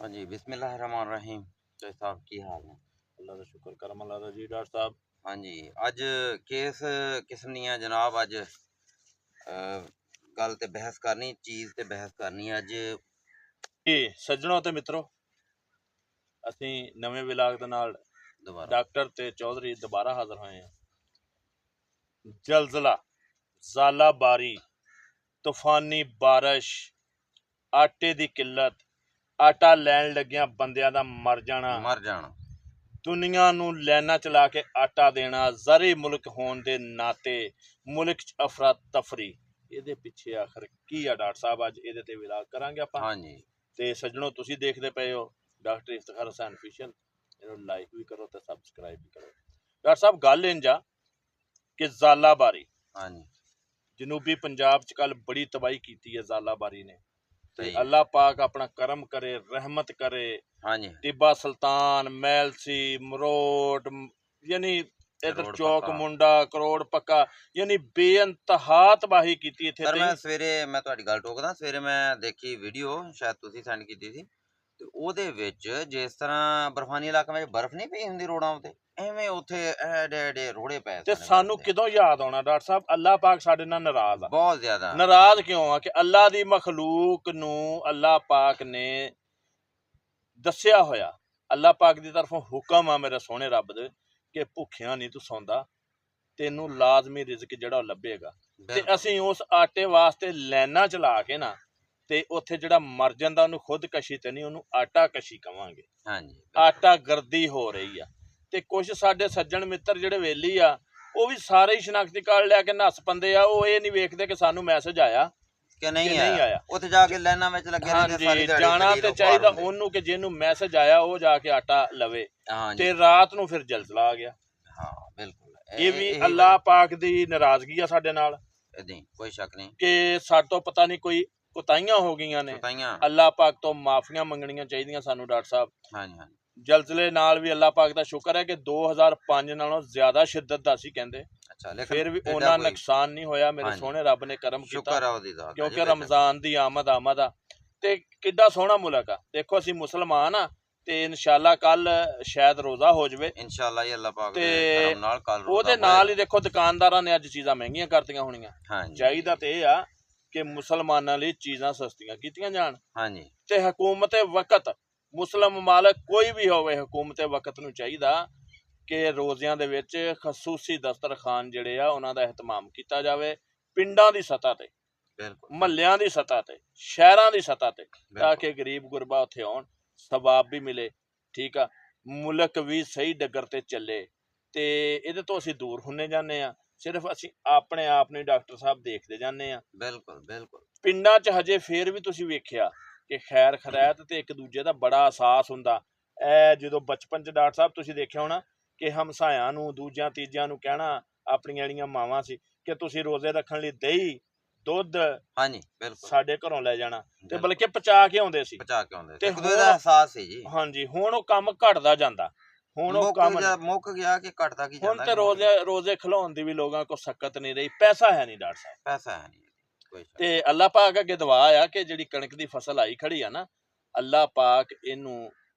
हाँ जी, बिस्मिल्लाहिर्रहमानिर्रहीम। तो साहब की हाल है? अल्लाह का शुक्र करम अल्लाह दा जी डॉक्टर साहब। हाँ जी, अज किस किस्म दियां जनाब अज गल ते बहस करनी, चीज़ ते बहस करनी अज। जी सज्जनों ते मित्रों, ਅਸੀਂ ਨਵੇਂ ਵਿਲਾਗ ਦੇ ਨਾਲ दोबारा ਡਾਕਟਰ ਤੇ ਚੌਧਰੀ ਦੁਬਾਰਾ ਹਾਜ਼ਰ ਹੋਏ ਹਾਂ। ਜ਼ਲਜ਼ਲਾ, ਜ਼ਾਲਾਬਾਰੀ, ਤੂਫਾਨੀ ਬਾਰਿਸ਼, ਆਟੇ ਦੀ ਕਿੱਲਤ, ਆਟਾ ਲੈਣ ਲੱਗਿਆਂ ਬੰਦਿਆਂ ਦਾ ਮਰ ਜਾਣਾ, मर जाना। ਦੁਨੀਆ ਨੂੰ ਲਾਈਨਾਂ ਚਲਾ ਕੇ ਆਟਾ ਦੇਣਾ, ਜ਼ਰੀ ਮੁਲਕ ਹੋਣ ਦੇ ਨਾਤੇ ਮੁਲਕ 'ਚ ਅਫਰਾ ਤਫਰੀ, ਇਹਦੇ ਪਿੱਛੇ ਆਖਰ ਕੀ ਆ ਡਾਕਟਰ ਸਾਹਿਬ? ਅੱਜ ਇਹਦੇ ਤੇ ਵਿਲਾਗ ਕਰਾਂਗੇ ਆਪਾਂ। हाँ जी, ਤੇ ਸੱਜਣੋ, ਤੁਸੀਂ ਦੇਖਦੇ ਪਏ ਹੋ ਡਾਕਟਰ ਇਫਤਖਾਰ ਹੁਸੈਨ ਅਫੀਸ਼ੀਅਲ, ਇਹਨੂੰ ਲਾਈਕ ਵੀ ਕਰੋ ਤੇ ਸਬਸਕ੍ਰਾਈਬ ਵੀ ਕਰੋ। ਡਾਕਟਰ ਸਾਹਿਬ, ਗੱਲ ਇੰਜ ਆ ਕਿ ਜ਼ਾਲਾਬਾਰੀ हाँ जी, ਜਨੂਬੀ ਪੰਜਾਬ 'ਚ ਕੱਲ ਬੜੀ ਤਬਾਹੀ ਕੀਤੀ ਹੈ ਜ਼ਾਲਾਬਾਰੀ ਨੇ। ਤੇ सही। ਅੱਲਾਹ ਪਾਕ ਆਪਣਾ ਕਰਮ ਕਰੇ, ਰਹਿਮਤ ਕਰੇ। हाँ जी, ਟਿੱਬਾ ਸੁਲਤਾਨ, ਮੈਲਸੀ, ਮਰੋਟ, ਯਾਨੀ ਇਧਰ रोड ਚੌਕ पक्का। ਮੁੰਡਾ, ਕਰੋੜ ਪੱਕਾ, ਯਾਨੀ ਬੇਇੰਤਹਾ ਤਬਾਹੀ ਕੀਤੀ ਇੱਥੇ। सर मैं सवेरे मैं ਤੁਹਾਡੀ ਗੱਲ ਟੋਕਦਾ, ਸਵੇਰੇ ਮੈਂ ਦੇਖੀ ਵੀਡੀਓ, ਸ਼ਾਇਦ ਤੁਸੀਂ ਸੈਂਡ ਕੀਤੀ ਸੀ, ਤੇ ਉਹਦੇ ਵਿੱਚ ਜਿਸ ਤਰ੍ਹਾਂ ਬਰਫਾਨੀ ਇਲਾਕਿਆਂ ਵਿੱਚ ਬਰਫ਼ ਨਹੀਂ ਪਈ ਹੁੰਦੀ ਰੋਡਾਂ ਉੱਤੇ, ਐਵੇਂ ਉੱਥੇ ਐਡੇ ਐਡੇ ਰੋੜੇ ਪਏ ਤੇ ਸਨ ਬਰਫ਼ ਸਾਨੂੰ ਦੇ। ਕਿਦੋਂ ਯਾਦ ਆਉਣਾ ਡਾਕਟਰ ਸਾਹਿਬ, ਅੱਲਾਹ ਪਾਕ ਸਾਡੇ ਨਾਲ ਨਾਰਾਜ਼ ਆ। ਬਹੁਤ ਜ਼ਿਆਦਾ ਨਾਰਾਜ਼ ਕਿਉਂ ਆ? ਕਿ ਅੱਲਾਹ ਦੀ ਮਖਲੂਕ ਨੂੰ ਅੱਲਾਹ ਪਾਕ ਨੇ ਦੱਸਿਆ ਹੋਇਆ, ਅੱਲਾਹ ਪਾਕ ਦੀ ਤਰਫੋਂ ਹੁਕਮ ਆ ਮੇਰੇ ਸੋਹਣੇ ਰੱਬ ਦੇ, ਕਿ ਭੁੱਖਿਆਂ ਨਹੀਂ ਤੂੰ ਸੌਂਦਾ, ਤੈਨੂੰ ਲਾਜ਼ਮੀ ਰਿਜ਼ਕ ਜਿਹੜਾ ਉਹ ਲੱਭੇਗਾ। ਤੇ ਬਿਲਕੁਲ। ਅਸੀਂ ਉਸ ਆਟੇ ਵਾਸਤੇ ਲਾਈਨਾਂ ਚਲਾ ਕੇ ਨਾ, ਤੇ ਉੱਥੇ ਜਿਹੜਾ ਮਰ ਜਾਂਦਾ ਉਹਨੂੰ ਖੁਦਕਸ਼ੀ ਤੇ ਨਹੀਂ, ਉਹਨੂੰ ਆਟਾ ਕਸ਼ੀ ਕਵਾਂਗੇ। ਹਾਂਜੀ, ਆਟਾ ਗਰਦੀ ਹੋ ਰਹੀ ਆ। ਤੇ ਕੁਝ ਸਾਡੇ ਸੱਜਣ ਮਿੱਤਰ ਜਿਹੜੇ ਵੇਲੀ ਆ, ਉਹ ਵੀ ਸਾਰੇ ਹੀ ਸ਼ਨਾਖਤੀ ਕਾਰਡ ਲੈ ਕੇ ਨੱਸ ਪੰਦੇ ਆ। ਉਹ ਇਹ ਨਹੀਂ ਵੇਖਦੇ ਕਿ ਸਾਨੂੰ ਮੈਸੇਜ ਆਇਆ ਕਿ ਨਹੀਂ ਕਿ ਨਹੀਂ ਆਇਆ। ਉੱਥੇ ਜਾ ਕੇ ਲਾਈਨਾਂ ਵਿੱਚ ਲੱਗੇ ਰਹਿੰਦੇ ਸਾਰੀ ਹਾਂਜੀ, ਦਿਹਾੜੀ। ਜਾਣਾ ਦਲੀਲ ਤੇ ਅਖਬਾਰ ਚਾਹੀਦਾ ਹੁੰਦੇ। ਉਹਨੂੰ ਕਿ ਜਿਹਨੂੰ ਮੈਸੇਜ ਆਇਆ ਉਹ ਜਾ ਕੇ ਆਟਾ ਲਵੇ। ਹਾਂਜੀ, ਤੇ ਰਾਤ ਨੂੰ ਫਿਰ ਜ਼ਲਜ਼ਲਾ ਆ ਗਿਆ। ਹਾਂ ਬਿਲਕੁਲ। ਇਹ ਵੀ ਅੱਲਾਹ ਪਾਕ ਦੀ ਨਾਰਾਜ਼ਗੀ ਆ ਸਾਡੇ ਨਾਲ, ਨਹੀਂ ਕੋਈ ਸ਼ੱਕ ਨਹੀਂ। ਕਿ ਸਾਡੇ ਤੋਂ ਪਤਾ ਨਹੀਂ ਕੋਈ ਕੁਤਾਹੀਆਂ ਹੋ ਗਈਆਂ ਨੇ। ਕੁਤਾਹੀਆਂ। ਅੱਲਾਹ ਪਾਕ ਤੋਂ ਮਾਫੀਆਂ ਮੰਗਣੀਆਂ ਚਾਹੀਦੀਆਂ ਸਾਨੂੰ ਡਾਕਟਰ ਸਾਹਿਬ। ਹਾਂਜੀ ਹਾਂਜੀ, ਜ਼ਲਜ਼ਲੇ ਨਾਲ ਵੀ ਅੱਲਾਹ ਪਾਕ ਦਾ ਸ਼ੁਕਰ ਹੈ ਕਿ 2005 ਨਾਲੋਂ ਜ਼ਿਆਦਾ ਸ਼ਿੱਦਤ ਦਾ ਸੀ ਕਹਿੰਦੇ, ਅੱਛਾ, ਲੇਕਿਨ ਫਿਰ ਵੀ ਐਡਾ ਉਹਨਾਂ ਕੋਈ ਨੁਕਸਾਨ ਨਹੀਂ ਹੋਇਆ। ਮੇਰੇ ਹਾਂਜੀ, ਸੋਹਣੇ ਰੱਬ ਨੇ ਕਰਮ ਸ਼ੁਕਰ ਕੀਤਾ, ਆ ਉਹਦੀ ਜ਼ਾਤ ਦਾ ਜੀ, ਕਿਉਂਕਿ ਬੇਸ਼ੱਕ। ਰਮਜ਼ਾਨ ਦੀ ਆਮਦ ਆ। ਤੇ ਕਿੱਡਾ ਸੋਹਣਾ ਮੁਲਕ ਆ। ਦੇਖੋ ਅਸੀਂ ਮੁਸਲਮਾਨ ਆ, ਤੇ ਇਨਸ਼ਾਅੱਲਾ ਕੱਲ ਸ਼ਾਇਦ ਰੋਜ਼ਾ ਹੋ ਜਾਵੇ। ਇਨਸ਼ਾਅੱਲਾ ਜੀ, ਅੱਲਾਹ ਪਾਕ ਦੇ ਤੇ ਕਰਮ ਨਾਲ ਕੱਲ ਰੋਜ਼ਾ ਉਹਦੇ ਨਾਲ ਹੀ ਦੇਖੋ ਦੁਕਾਨਦਾਰਾਂ ਨੇ ਅੱਜ ਚੀਜ਼ਾਂ ਮਹਿੰਗੀਆਂ ਕਰਤੀਆਂ ਹੋਣੀਆਂ। ਹਾਂਜੀ ਚਾਹੀਦਾ ਤੇ ਇਹ ਆ ਕਿ ਮੁਸਲਮਾਨਾਂ ਲਈ ਚੀਜ਼ਾਂ ਸਸਤੀਆਂ ਕੀਤੀਆਂ ਜਾਣ। ਹਾਂਜੀ, ਤੇ ਹਕੂਮਤ ਵਕਤ, ਮੁਸਲਮ ਮਾਲਕ ਕੋਈ ਵੀ ਹੋਵੇ, ਹਕੂਮਤ ਵਕਤ ਨੂੰ ਚਾਹੀਦਾ ਕਿ ਰੋਜ਼ਿਆਂ ਦੇ ਵਿੱਚ ਖਸੂਸੀ ਦਸਤਰਖਾਨ ਜਿਹੜੇ ਆ ਉਹਨਾਂ ਦਾ ਇਹਤਮਾਮ ਕੀਤਾ ਜਾਵੇ, ਪਿੰਡਾਂ ਦੀ ਸਤ੍ਹਾ ਤੇ, ਬਿਲਕੁਲ ਮਹੱਲਿਆਂ ਦੀ ਸਤ੍ਹਾ ਤੇ, ਸ਼ਹਿਰਾਂ ਦੀ ਸਤ੍ਹਾ ਤੇ, ਤਾਂ ਬਿਲਕੁਲ। ਕਿ ਗਰੀਬ ਗੁਰਬਾ ਉੱਥੇ ਆਉਣ, ਸਵਾਬ ਵੀ ਮਿਲੇ। ਠੀਕ ਆ, ਮੁਲਕ ਵੀ ਸਹੀ ਡੱਗਰ ਤੇ ਚੱਲੇ। ਤੇ ਇਹਦੇ ਤੋਂ ਅਸੀਂ ਦੂਰ ਹੁੰਨੇ ਜਾਂਦੇ ਆ। ਸਿਰਫ ਅਸੀਂ ਆਪਣੇ ਆਪ ਨੂੰ ਡਾਕਟਰ ਸਾਹਿਬ ਦੇਖਦੇ ਜਾਂਦੇ ਆ। ਬਿਲਕੁਲ ਬਿਲਕੁਲ। ਪਿੰਡਾਂ 'ਚ ਹਜੇ ਫੇਰ ਵੀ ਤੁਸੀਂ ਵੇਖਿਆ ਕਿ ਖੈਰ ਖਰੈਤ ਤੇ ਇੱਕ ਦੂਜੇ ਦਾ ਬੜਾ ਅਹਿਸਾਸ ਹੁੰਦਾ। ਇਹ ਜਦੋਂ ਬਚਪਨ 'ਚ ਡਾਕਟਰ ਸਾਹਿਬ ਤੁਸੀਂ ਦੇਖਿਆ ਹੋਣਾ ਕਿ ਹਮਸਾਇਆਂ ਨੂੰ, ਦੂਜਿਆਂ ਤੀਜਿਆਂ ਨੂੰ ਕਹਿਣਾ, ਆਪਣੀਆਂ ਜਿਹੜੀਆਂ ਮਾਵਾਂ ਸੀ, ਕਿ ਤੁਸੀਂ ਰੋਜ਼ੇ ਰੱਖਣ ਲਈ ਦਹੀਂ ਦੁੱਧ ਹਾਂਜੀ ਬਿਲਕੁਲ ਸਾਡੇ ਘਰੋਂ ਲੈ ਜਾਣਾ, ਤੇ ਬਿਲਕੁਲ। ਬਲਕਿ ਪਚਾ ਕੇ ਆਉਂਦੇ ਸੀ। ਬਚਾ ਕੇ ਆਉਂਦੇ ਤੇ ਸੀ, ਇੱਕ ਦੂਜੇ ਦਾ ਅਹਿਸਾਸ ਸੀ ਜੀ। ਹਾਂਜੀ, ਹੁਣ ਉਹ ਕੰਮ ਘਟਦਾ ਜਾਂਦਾ। ਹੁਣ ਉਹ ਕੰਮ ਮੁੱਕ ਗਿਆ ਕਿ ਘਟਦਾ ਕੀ ਹੁਣ ਜਾਂਦਾ। ਤੇ ਰੋਜ਼ੇ ਖਿਲਾਉਣ ਦੀ ਵੀ ਲੋਕਾਂ ਕੋਲ ਸਕਤ ਨਹੀਂ ਰਹੀ, ਪੈਸਾ ਹੈ ਨਹੀਂ ਡਾਕਟਰ ਸਾਹਿਬ। ਪੈਸਾ ਹੈ ਨਹੀਂ ਕੋਈ ਸ਼ੱਕ। ਤੇ ਅੱਲਾਹ ਪਾਕ ਅੱਗੇ ਦੁਆ ਆ ਕਿ ਜਿਹੜੀ ਕਣਕ ਦੀ ਫਸਲ ਆਈ ਖੜੀ ਆ ਨਾ, ਅੱਲਾਹ ਪਾਕ ਇਹਨੂੰ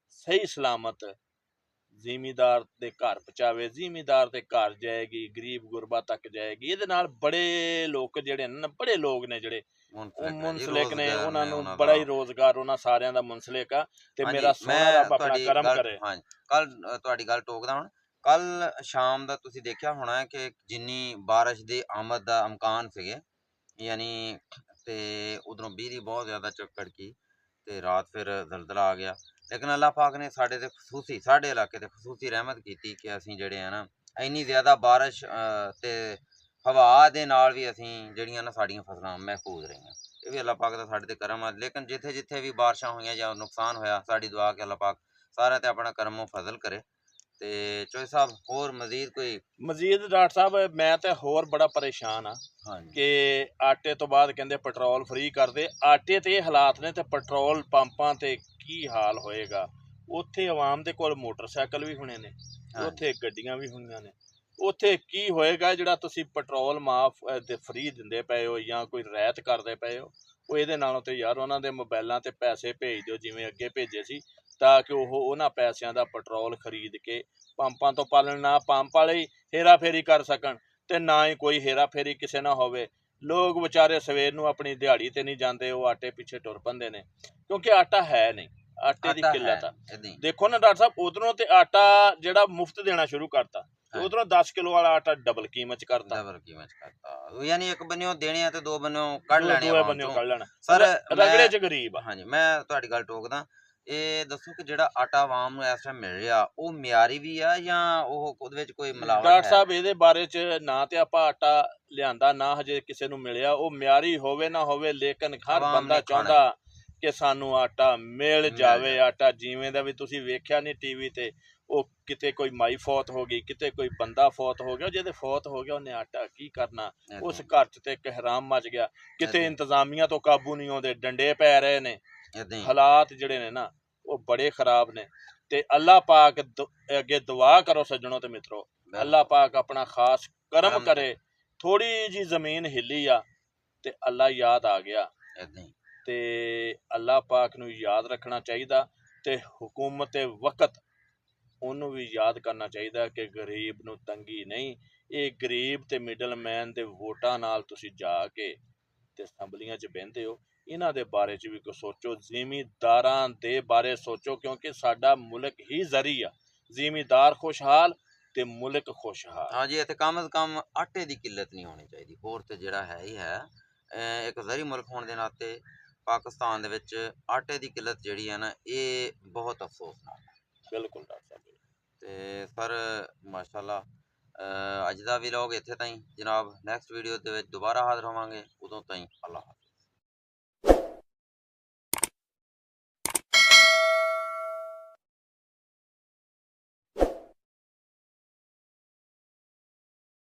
ਸਹੀ ਸਲਾਮਤ ਜ਼ਿਮੀਦਾਰ ਦੇ ਘਰ ਪਹੁੰਚਾਵੇ। ਜ਼ਿਮੀਦਾਰ ਦੇ ਘਰ ਜਾਏਗੀ, ਗਰੀਬ ਗੁਰਬਾ ਤੱਕ ਜਾਏਗੀ। ਇਹਦੇ ਨਾਲ ਬੜੇ ਲੋਕ ਜਿਹੜੇ ਨੇ, ਬੜੇ ਲੋਕ ਨੇ ਜਿਹੜੇ ਮੁਨਸਲਿਕ ਨੇ, ਉਹਨਾਂ ਨੂੰ ਬੜਾ ਹੀ ਰੋਜ਼ਗਾਰ ਉਹਨਾਂ ਸਾਰਿਆਂ ਦਾ ਮੁਨਸਲਿਕ ਆ। ਤੇ ਮੇਰਾ ਸੋਹਣਾ ਰੱਬ ਆਪਣਾ ਕਰਮ ਕਰੇ। ਹਾਂਜੀ, ਕੱਲ ਤੁਹਾਡੀ ਗੱਲ ਟੋਕਦਾ ਹੁਣ। ਕੱਲ ਸ਼ਾਮ ਦਾ ਤੁਸੀਂ ਦੇਖਿਆ ਹੋਣਾ ਕਿ ਜਿੰਨੀ ਬਾਰਿਸ਼ ਦੀ ਆਮਦ ਦਾ ਇਮਕਾਨ ਸੀਗੇ, ਯਾਨੀ ਤੇ ਉਧਰੋਂ ਬਿਜਲੀ ਬਹੁਤ ਜ਼ਿਆਦਾ ਕੜਕੀ, ਤੇ ਰਾਤ ਫਿਰ ਜ਼ਲਜ਼ਲਾ ਆ ਗਿਆ। ਲੇਕਿਨ ਅੱਲਾਹ ਪਾਕ ਨੇ ਸਾਡੇ ਤੇ ਖਸੂਸੀ, ਸਾਡੇ ਇਲਾਕੇ ਤੇ ਖਸੂਸੀ ਰਹਿਮਤ ਕੀਤੀ ਕਿ ਅਸੀਂ ਜਿਹੜੇ ਆ ਨਾ, ਇੰਨੀ ਜ਼ਿਆਦਾ ਬਾਰਿਸ਼ ਤੇ ਹਵਾ ਦੇ ਨਾਲ ਵੀ ਅਸੀਂ ਜਿਹੜੀਆਂ ਨਾ ਸਾਡੀਆਂ ਫਸਲਾਂ ਮਹਿਫੂਜ਼ ਰਹੀਆਂ। ਇਹ ਵੀ ਅੱਲਾਹ ਪਾਕ ਦਾ ਸਾਡੇ ਤੇ ਕਰਮ ਆ। ਲੇਕਿਨ ਜਿੱਥੇ ਜਿੱਥੇ ਵੀ ਬਾਰਿਸ਼ਾਂ ਹੋਈਆਂ ਜਾਂ ਨੁਕਸਾਨ ਹੋਇਆ, ਸਾਡੀ ਦੁਆ ਕਿ ਅੱਲਾਹ ਪਾਕ ਸਾਰਿਆਂ ਤੇ ਆਪਣਾ ਕਰਮ ਫਜ਼ਲ ਕਰੇ। ਤੇ ਚੋਈ ਸਾਹਿਬ, ਹੋਰ ਮਜ਼ੀਦ ਡਾਕਟਰ ਸਾਹਿਬ, ਮੈਂ ਤੇ ਹੋਰ ਬੜਾ ਪਰੇਸ਼ਾਨ ਆ ਕਿ ਆਟੇ ਤੋਂ ਬਾਅਦ ਕਹਿੰਦੇ ਪੈਟਰੋਲ ਫ੍ਰੀ ਕਰਦੇ। ਆਟੇ ਤੇ ਇਹ ਹਾਲਾਤ ਨੇ, ਤੇ ਪੈਟਰੋਲ ਪੰਪਾਂ ਤੇ ਕੀ ਹਾਲ ਹੋਏਗਾ? ਉੱਥੇ ਆਵਾਮ ਦੇ ਕੋਲ ਮੋਟਰਸਾਈਕਲ ਵੀ ਹੋਣੇ ਨੇ, ਉੱਥੇ ਗੱਡੀਆਂ ਵੀ ਹੋਣੀਆਂ ਨੇ। ਉੱਥੇ ਕੀ ਹੋਏਗਾ ਜਿਹੜਾ ਤੁਸੀਂ ਪੈਟਰੋਲ ਮਾਫ ਤੇ ਫ੍ਰੀ ਦਿੰਦੇ ਪਏ ਹੋ ਜਾਂ ਕੋਈ ਰਿਆਇਤ ਕਰਦੇ ਪਏ ਹੋ? ਉਹ ਇਹਦੇ ਨਾਲੋਂ ਤੇ ਯਾਰ ਉਹਨਾਂ ਦੇ ਮੋਬਾਈਲਾਂ ਤੇ ਪੈਸੇ ਭੇਜ ਦਿਓ ਜਿਵੇਂ ਅੱਗੇ ਭੇਜੇ ਸੀ, ਤਾਂ ਕਿ ਉਹ ਉਹਨਾਂ ਪੈਸਿਆਂ ਦਾ ਪੈਟਰੋਲ ਖਰੀਦ ਕੇ ਪੰਪਾਂ ਤੋਂ ਪਾਲਣ, ਨਾ ਪੰਪ ਵਾਲੇ ਹੀ ਹੇਰਾ ਫੇਰੀ ਕਰ ਸਕਣ ਤੇ ਨਾ ਹੀ ਕੋਈ ਹੇਰਾ ਫੇਰੀ ਕਿਸੇ ਨਾਲ ਹੋਵੇ। ਲੋਕ ਵਿਚਾਰੇ ਸਵੇਰ ਨੂੰ ਆਪਣੀ ਦਿਹਾੜੀ ਤੇ ਨਹੀਂ ਜਾਂਦੇ, ਉਹ ਆਟੇ ਪਿੱਛੇ ਟੁਰ ਪੈਂਦੇ ਨੇ, ਕਿਉਂਕਿ ਆਟਾ ਹੈ ਨਹੀਂ, ਆਟੇ ਦੀ ਆਟਾ ਕਿੱਲਤ ਹੈ ਆ। ਏਦਾਂ ਹੀ। ਦੇਖੋ ਨਾ ਡਾਕਟਰ ਸਾਹਿਬ, ਉਧਰੋਂ ਤੇ ਆਟਾ ਜਿਹੜਾ ਮੁਫਤ ਦੇਣਾ ਸ਼ੁਰੂ ਕਰਤਾ, ਉਧਰੋਂ 10 ਕਿਲੋ ਵਾਲਾ ਆਟਾ ਡਬਲ ਕੀਮਤ ਚ ਕਰਤਾ, ਡਬਲ ਕੀਮਤ ਕਰਤਾ, ਯਾਨੀ ਇੱਕ ਬੰਨਿਓ ਦੇਣੇ ਆ ਤੇ ਦੋ ਬੰਨਿਓ ਕੱਢ ਲੈਣੇ ਦੂਏ ਆ ਬੰਨਿਓ ਕੱਢ ਲੈਣਾ। ਸਰ ਰਗੜੇ ਚ ਗਰੀਬ ਆ। ਹਾਂਜੀ, ਮੈਂ ਤੁਹਾਡੀ ਗੱਲ ਟੋਕਦਾ, ਇਹ ਦੱਸੋ ਕਿ ਜਿਹੜਾ ਆਟਾ ਆਵਾਮ ਨੂੰ ਇਸ ਟਾਈਮ ਮਿਲ ਰਿਹਾ ਉਹ ਮਿਆਰੀ ਵੀ ਆ ਜਾਂ ਉਹ ਉਹਦੇ ਵਿੱਚ ਕੋਈ ਮਿਲਾਵਟ ਡਾਕਟਰ ਹੈ? ਸਾਹਿਬ ਇਹਦੇ ਬਾਰੇ ਚ ਨਾ ਤੇ ਆਪਾਂ ਆਟਾ ਲਿਆਂਦਾ, ਨਾ ਹਜੇ ਕਿਸੇ ਨੂੰ ਮਿਲਿਆ। ਉਹ ਮਿਆਰੀ ਹੋਵੇ ਨਾ ਹੋਵੇ, ਲੇਕਿਨ ਹਰ ਆਵਾਮ ਬੰਦਾ ਨੇ ਖਾਣਾ। ਚਾਹੁੰਦਾ ਕਿ ਸਾਨੂੰ ਆਟਾ ਮਿਲ ਮਿਲ ਜਾਵੇ। ਜਾਵੇ। ਆਟਾ ਜਿਵੇਂ ਦਾ ਵੀ ਤੁਸੀਂ ਵੇਖਿਆ ਨਹੀਂ ਟੀਵੀ ਤੇ, ਉਹ ਕਿਤੇ ਕੋਈ ਮਾਈ ਫੌਤ ਹੋ ਗਈ, ਕਿਤੇ ਕੋਈ ਬੰਦਾ ਫੌਤ ਹੋ ਗਿਆ, ਜਿਹਦੇ ਫੌਤ ਹੋ ਗਿਆ ਉਹਨੇ ਆਟਾ ਕੀ ਕਰਨਾ। ਉਸ ਘਰ ਚ ਤੇ ਇੱਕ ਹਰਾਮ ਮਚ ਗਿਆ, ਕਿਤੇ ਇੰਤਜ਼ਾਮੀਆਂ ਤੋਂ ਕਾਬੂ ਨਹੀਂ ਆਉਂਦੇ, ਡੰਡੇ ਪੈ ਰਹੇ ਨੇ, ਏਦਾਂ ਹੀ। ਹਾਲਾਤ ਜਿਹੜੇ ਨੇ ਨਾ ਉਹ ਬੜੇ ਖਰਾਬ ਨੇ। ਤੇ ਅੱਲਾਹ ਪਾਕ ਅੱਗੇ ਦੁਆ ਕਰੋ ਸੱਜਣੋ ਤੇ ਮਿੱਤਰੋ, ਅੱਲਾਹ ਪਾਕ ਆਪਣਾ ਖਾਸ ਕਰਮ ਕਰੇ। ਥੋੜੀ ਜੀ ਜ਼ਮੀਨ ਹਿੱਲੀ ਆ ਤੇ ਅੱਲਾਹ ਯਾਦ ਆ ਗਿਆ, ਏਦਾਂ ਹੀ। ਤੇ ਅੱਲਾਹ ਪਾਕ ਨੂੰ ਯਾਦ ਰੱਖਣਾ ਚਾਹੀਦਾ, ਤੇ ਹੁਕੂਮਤ ਵਕਤ ਉਹਨੂੰ ਵੀ ਯਾਦ ਕਰਨਾ ਚਾਹੀਦਾ ਕਿ ਗਰੀਬ ਨੂੰ ਤੰਗੀ ਨਹੀਂ। ਇਹ ਗਰੀਬ ਤੇ ਮਿਡਲਮੈਨ ਦੇ ਵੋਟਾਂ ਨਾਲ ਤੁਸੀਂ ਜਾ ਕੇ ਤੇ ਅਸੈਂਬਲੀਆਂ 'ਚ ਬਹਿੰਦੇ ਹੋ, ਇਹਨਾਂ ਦੇ ਬਾਰੇ 'ਚ ਵੀ ਕੁਛ ਸੋਚੋ, ਜ਼ਿਮੀਂਦਾਰਾਂ ਦੇ ਬਾਰੇ ਸੋਚੋ, ਕਿਉਂਕਿ ਸਾਡਾ ਮੁਲਕ ਹੀ ਜ਼ਰੀ ਆ। ਜ਼ਿਮੀਂਦਾਰ ਖੁਸ਼ਹਾਲ ਤੇ ਮੁਲਕ ਖੁਸ਼ਹਾਲ। ਹਾਂਜੀ, ਇੱਥੇ ਕਮ ਸੇ ਕਮ ਆਟੇ ਦੀ ਕਿੱਲਤ ਨਹੀਂ ਹੋਣੀ ਚਾਹੀਦੀ, ਹੋਰ ਤੇ ਜਿਹੜਾ ਹੈ ਹੀ ਹੈ। ਇੱਕ ਜ਼ਰੀ ਮੁਲਕ ਹੋਣ ਦੇ ਨਾਤੇ ਪਾਕਿਸਤਾਨ ਦੇ ਵਿੱਚ ਆਟੇ ਦੀ ਕਿੱਲਤ ਜਿਹੜੀ ਹੈ ਨਾ, ਇਹ ਬਹੁਤ ਅਫਸੋਸਨਾਕ ਹੈ। ਬਿਲਕੁਲ ਡਾਕਟਰ ਸਾਹਿਬ। ਤੇ ਸਰ ਮਾਸ਼ਾਅੱਲਾ, ਅੱਜ ਦਾ ਵਲੌਗ ਇੱਥੇ ਤਾਈਂ ਜਨਾਬ। ਨੈਕਸਟ ਵੀਡੀਓ ਦੇ ਵਿੱਚ ਦੁਬਾਰਾ ਹਾਜ਼ਰ ਹੋਵਾਂਗੇ, ਉਦੋਂ ਤਾਈਂ ਅੱਲਾਹ ਹਾਫ਼ਿਜ਼।